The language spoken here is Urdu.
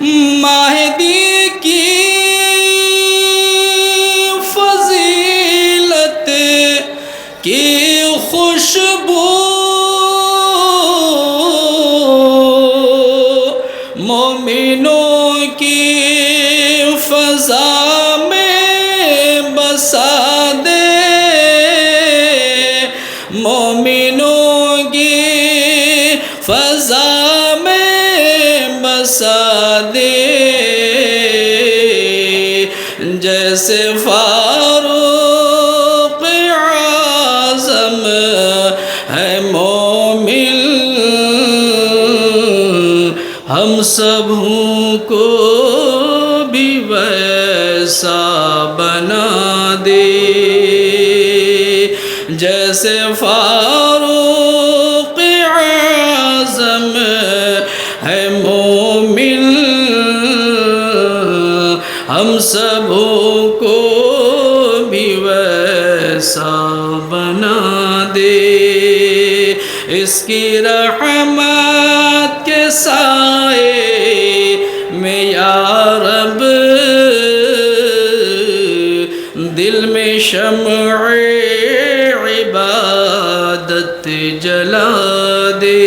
مہدی کی فضیلت کی خوشبو مومنوں کی فضا میں بسا دے، مومنوں کی فضا میں بسا دے، جیسے فاروق اعظم ہے مومن، ہم سبوں کو بھی ویسا بنا دے، جیسے فاروق اعظم ہے مومن، ہم سبوں کو بھی ویسا بنا دے، اس کی رحمت کے سائے میں یا رب دل میں شمع عبادت جلا دے،